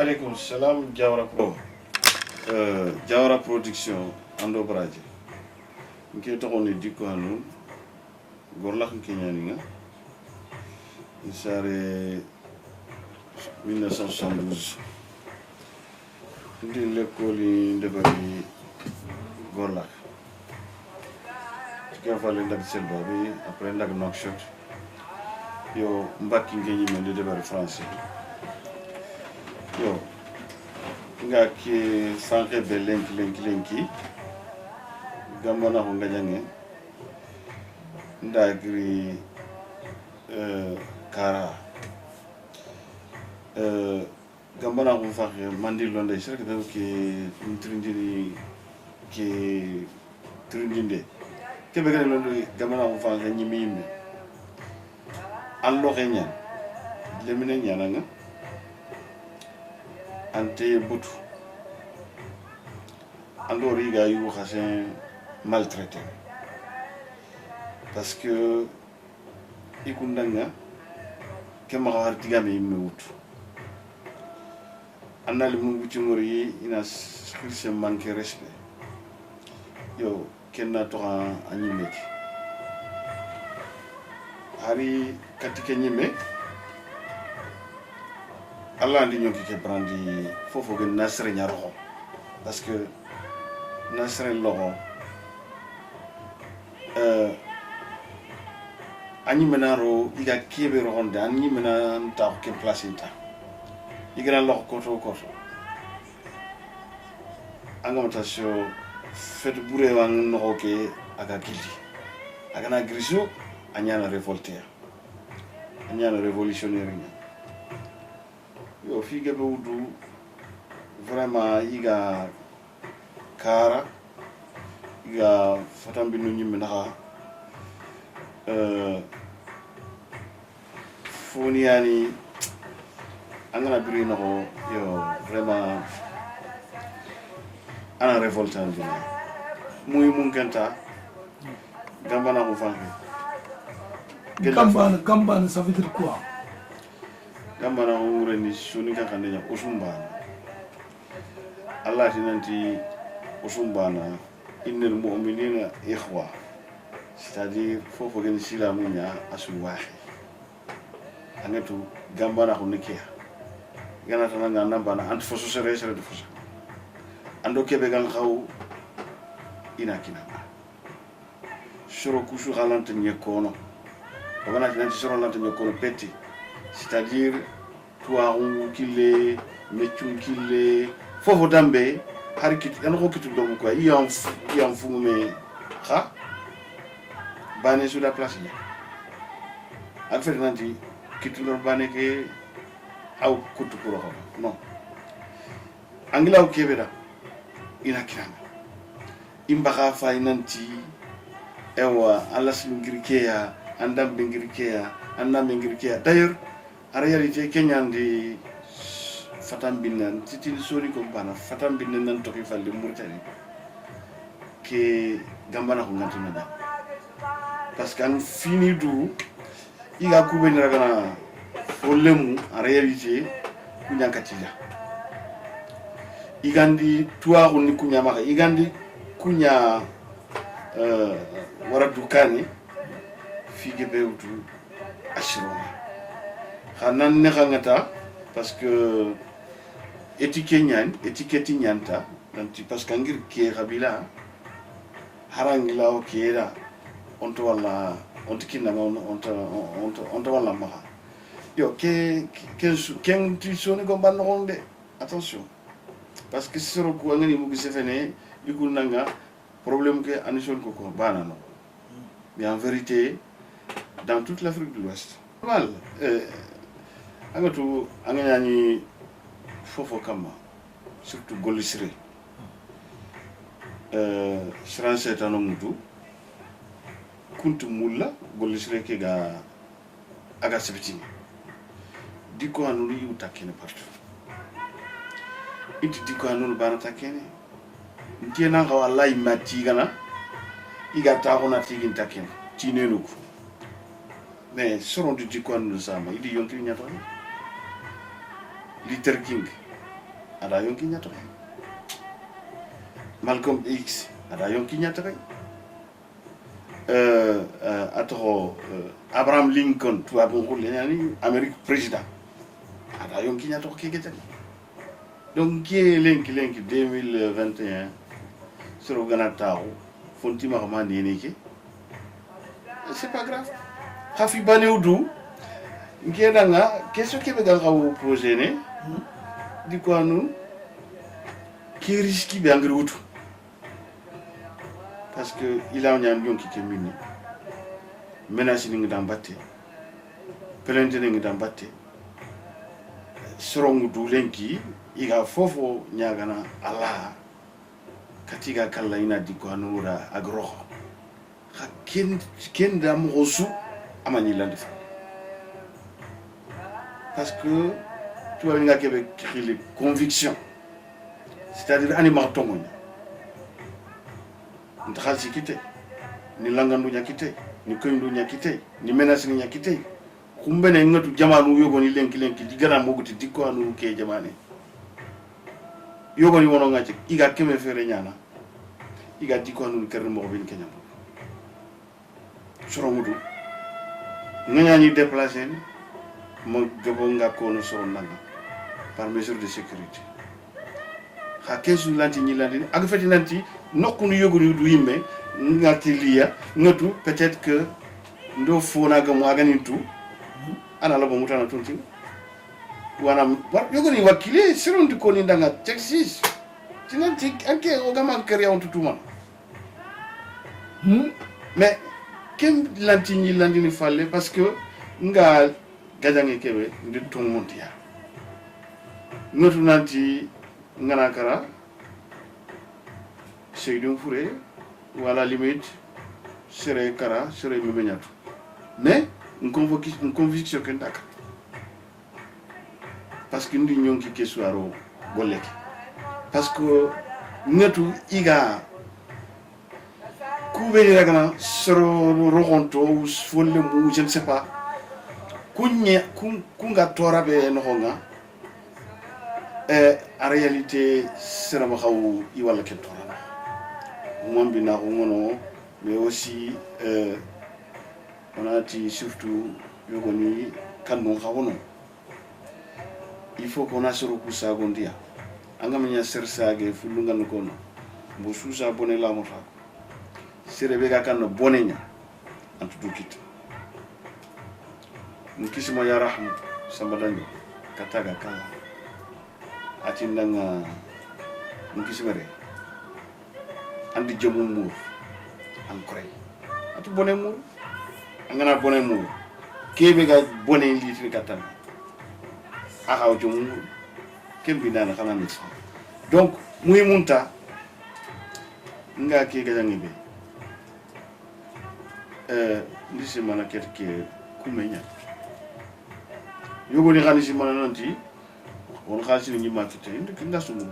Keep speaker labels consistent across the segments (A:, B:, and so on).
A: aleykum salam Diawara Pro. Diawara production ando baraji. Nke to on dikko hanu gorlak kenyani nga. Isare 1972. Ndi l'école ndebari gorlak. Ke fa le ndak selba bi après ndak knockshot. Yo mbaki ngenyi men ndebari français. Yo nga ki sanke be lenki gamana ko ngajange ndagri kara gambana ko fakhe mandi londe sirke be ki trindini ki trindinde kebe gane londe gambana ko fakhe nyimi yimbe allo xenya lemine nyana nga ante butu ando riga yu xasen maltraité parce que ikundanga kema har tigame me wutu annali mun buti ngori ina xirse manque respect yo kenna to anyimeki hari katike nyime Allah ndi ñoki ke brandi fofo ge nasre ñaro parce que nasre logo ani menaro iga kebe ronde ani menan ta ke place ta igra logo koto angamutation fait bouré wan no ke aga gildi aga na griso anyana révolté anyana révolutionnaire yo figue be wudu vraiment iga kara iga fatambi no nyimbe naka foni yani angana biri no yo vraiment ana révoltant muy munkenta gambana ko fanke
B: gambana ça veut dire quoi?
A: Gambana umure ni suni kan kandenya usumbana Allah tinanti usumbana innal mu'minina ikhwa c'est-à-dire fofo gen silamunya asul wahi anatu gambana ko nekia gana tananga nambana ant foso sere de foso ando kebe gan xaw ina kinaba soro kushu galante nyekono ogana tinanti soro lante nyekono peti c'est-à-dire toi on kille metchun kille fofo dambe harikit an ko kitu dom quoi il y a fume ha bané sur la place là ak fait nanti kitu lor bané ke aw kutu ko non angila o kebeda ina kiranga imbaga fa nanti ewa alas ngirikeya andam bengirikeya annam bengirikeya d'ailleurs en réalité kenyandi fatam binan titil sori ko bana fatam binan nan toki falli murtani ke gambana ko ngantuna da parce que an fini du iga kube ni ragana problème en réalité kunyanka tija igandi tuwa ko ni kunya maka igandi kunya wara dukani fige bewtu ashiroma xanan ne xangata parce que étiquette nyanta nanti parce que ngir ke qabila harangila o kera onto wala onto kinna onto wala ma yo ken ti soni ko ban ronde attention parce que sero ko ngani mu gisse fene ikul nanga problème que anison ko banano mais en vérité dans toute l'Afrique de l'Ouest mal angatu angani fofo kama surtout golisre sran setano mutu kuntu mulla golisre ke ga aga sebtini diko anu yu takene partout inti diko anu bana takene ntiena ga wallahi mati gana iga ta ona tigin takene tinenuko mais soron du diko anu sama idi yonki nyata Luther King ada yonki nyata Malcolm X ada yonki nyata kay ato Abraham Lincoln tu abon ko lenyani Amerique président ada yonki nyata ko keke tan donc qui lenki 2021 sur gana taw fonti ma ma ni ke c'est pas grave hafi bane udu ngena nga question ke be ga ko projet ne di ko anu qui risque be angri wutu parce que il a un yon qui kemini menace ni ngam batte plainte ni ngam batte sorongu du lenki iga fofo nyagana ala katiga kala ina di ko anura agro ken dam rosu amani lande parce que tu as une les convictions c'est-à-dire animal tongo ndakal sikite ni langandu nyakite ni koyndu nyakite ni menace ni nyakite kumbene ngatu jamanu yogoni lenki digana moguti dikko anu ke jamane yogoni wono ngati iga keme fere nyana iga dikko anu kerne mo bin kenya soro mudu nganya ni déplacer mo gabo ngako no soro nanga par mesure de sécurité ha kesu lanti ni landi ak feti nanti nokku nu yogoni du yimbe ngati liya ngatu peut-être que ndo fona gamu agani tout ana labo mutana tunti wana yogoni wakile sironti ko ni ndanga texis tinanti anke ogama kariya on tutuma mais kem lanti ni landi ni falle parce que nga gajange kebe ndi tonmontiya ngotu nanti ngana kara Seydou Fouré wala limite serait kara serait mebenyatu mais une conviction que ndaka parce que ndi nyonki keswaro goleki parce que netu iga kubeli ragana soro rogonto ou folle mu je ne sais pas kunga torabe no honga en réalité sera ma xaw i wala ke torana mombi na ko ngono mais aussi on a dit surtout yogoni kanu xawono il faut qu'on a sur ku sagondia angamnya sersage fulungan ko no bo susa boné la mota serebe ga kan bonenya antu dukit nkisima ya rahmu sambadanyo kataga kala atindanga nkisimere andi jomum mur an koray atu boné mur angana boné mur kebe ga boné litri katan akaw jomum kembi nana xana ni donc muy munta nga ke ga ngi be ndisi mana ketke kumenya yogoni xani mana nanti on xalsi ni ma fité nda sumu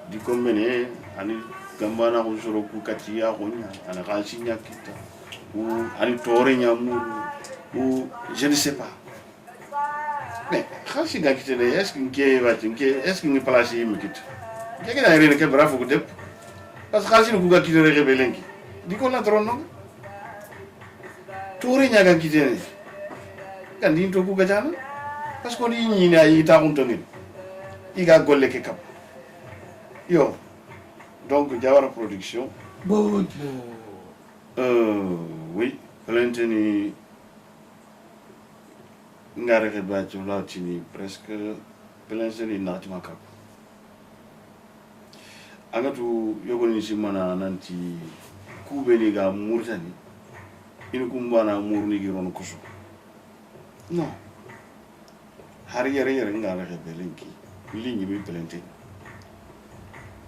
A: di ko mene ani gambana ko soro ku katiya ko nya ana xalsi nya kita ou ani tore nya mu ou je ne sais pas mais xalsi ga kité ne est-ce que nké wati nké est-ce que ni place yi mi kit ke ga rene ke bravo ko dep parce que xalsi ku ga kité re belenki di ko la tron non tore nya ga kité ne kan di to ku ga jana parce que ni ni na yi ta hunto ni iga golle ke kap yo donc Diawara production oui planteni ngare ke ba tini presque planteni nati makap agatu yogoni simana nanti kubeni ga murtani inu kumbana murni giron kusu non hari yare ngara ke belenki ligne bi plante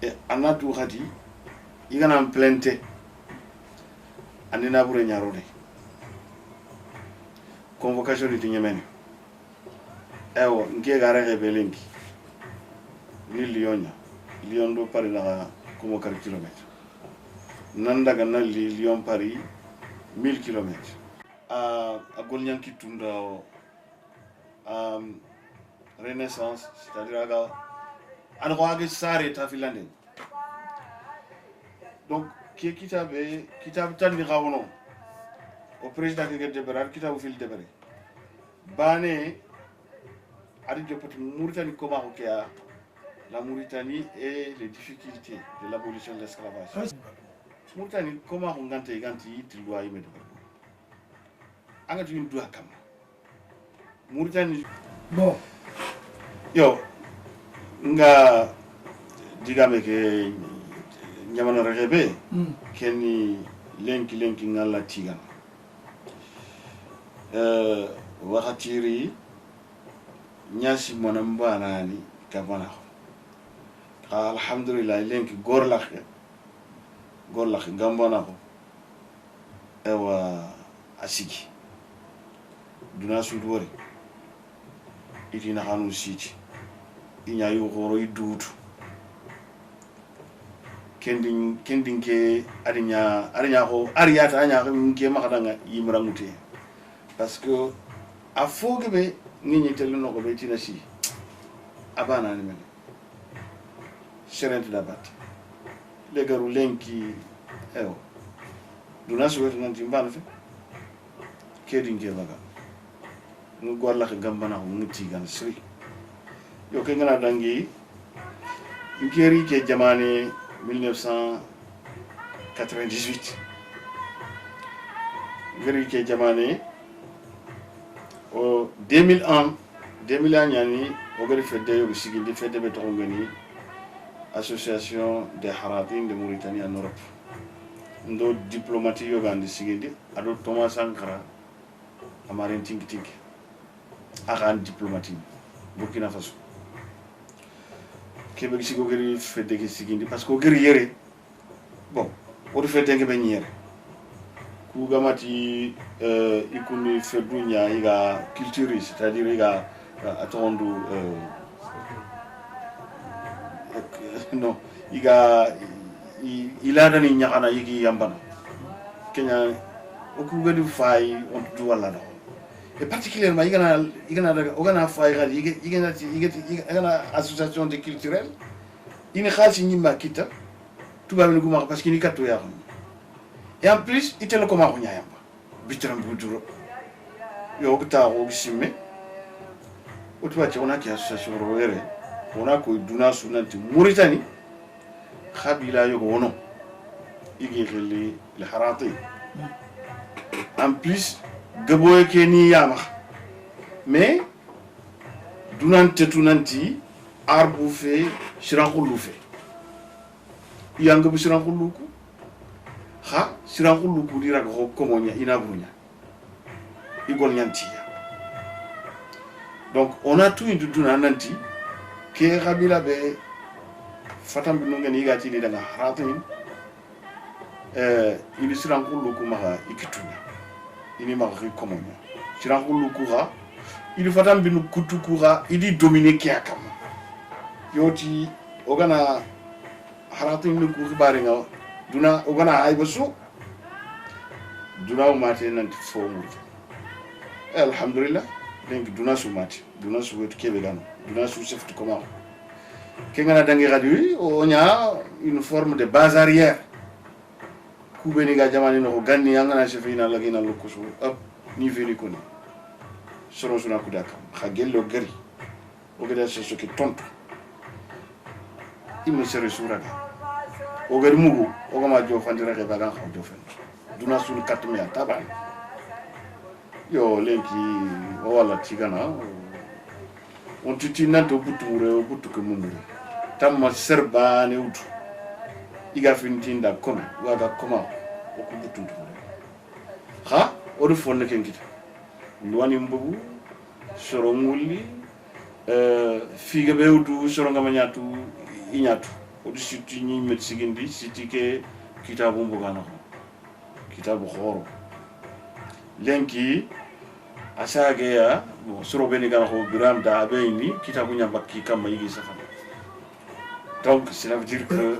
A: e anatu khati igana plante andina bure nyarode convocation di nyemene ewo nge gara ke belenki ni Lyon do pari la como 4 km nanda ganna Lyon Paris 1000 km a golnyanki tunda Renaissance, c'est-à-dire an ko age sare ta filande donc ke kitab tan ni xawono au président ke debere kitabu fil debere bane adi jopati Mauritanie comment ko kia la Mauritanie et les difficultés de l'abolition de l'esclavage. Mauritanie comment on ganti tilwa yimedo anga tu ndua kam Mauritanie
B: bon
A: yo nga digame ke nyamana rebe keni lenki ngala tigan wakatiri nyasi monamba nani kabana alhamdulillah lenki gorlakh gambana ko ewa asigi duna sudwori itina hanu siti inya yu goro idutu kending ke arinya ko ariata anya ke makadanga yimrangute parce que a fogebe ngi telu no ko be tina si abana ni men serent labat le garu lenki ewo duna suwet nan timbana fe kedin ke baga ngi gorla ke gambana ko ngi gan sri yo ke ngana dangi ngeri ke jamane 1998 ngeri ke jamane o 2001 yani o gari fedde yo sigindi fedde be to ngani association des haratin de Mauritanie en Europe ndo diplomatie yo gandi sigindi ado Thomas Sankara amarin tink akan diplomatie Burkina Faso kebe gisi ko gari fedde ke sigindi parce que gari yere bon o do fedde ke be nyere ku gamati ikuni fedunya iga culture c'est-à-dire iga atondu non iga ilada ni nyakana yigi yambana kenya oku gadi fay on du wala do et particulièrement igana fay gadi igana association de culturelle ini khalsi nyimba kita tuba ni guma parce que ni katto ya et en plus itelo ko ma ko nyayamba bitram buduro yo kta o gisimme o tuba ci ona ki association roere ona ko duna sunanti Mauritanie khabila yo wono igi khili le harati en plus gabo ke ni yama mais tunanti arbu fe shirakhulu fe yanga bu shirakhulu ku ha shirakhulu ku dira ko komonya inabunya igol nyantiya donc on a tout une dunanti ke khabila be fatam bi ngani gati ni daga haratin ini shirakhulu ku maha ikitunya ini ma ri komonya shirakhulu ku ha ili fatam bi kutu ku ha ili dominer kiakam yoti ogana haratin ni ku bare nga duna ogana ay basu duna o mate nanti fo mu alhamdulillah donc duna su mate duna su wetu kebe gano duna su chef de commande kengana dangi radio o nya une forme de base arrière kubeni ga jamani no ganni yangana chef ina lagina lokusu up ni veli koni soro suna kudaka khagello gari o gada se soki tonto imu sere suraga o gari mugu o gama jo fandira ke bagan khaw jo fen duna sul katmiya taban yo lenki o wala tigana on tuti nanto butumure o butuke mumure tamma serbane utu iga fintinda kome waga koma o ku butuntu ha o do fonne kenkita ndwani mbugu soro ngulli figa be utu soro ngama nyatu inyatu o do siti ni metsigindi siti ke kitabu mbugana kitabu khoro lenki asage ya bon soro beni gana ko biram da beini kitabu nyambaki kama yigi safa donc cela veut dire que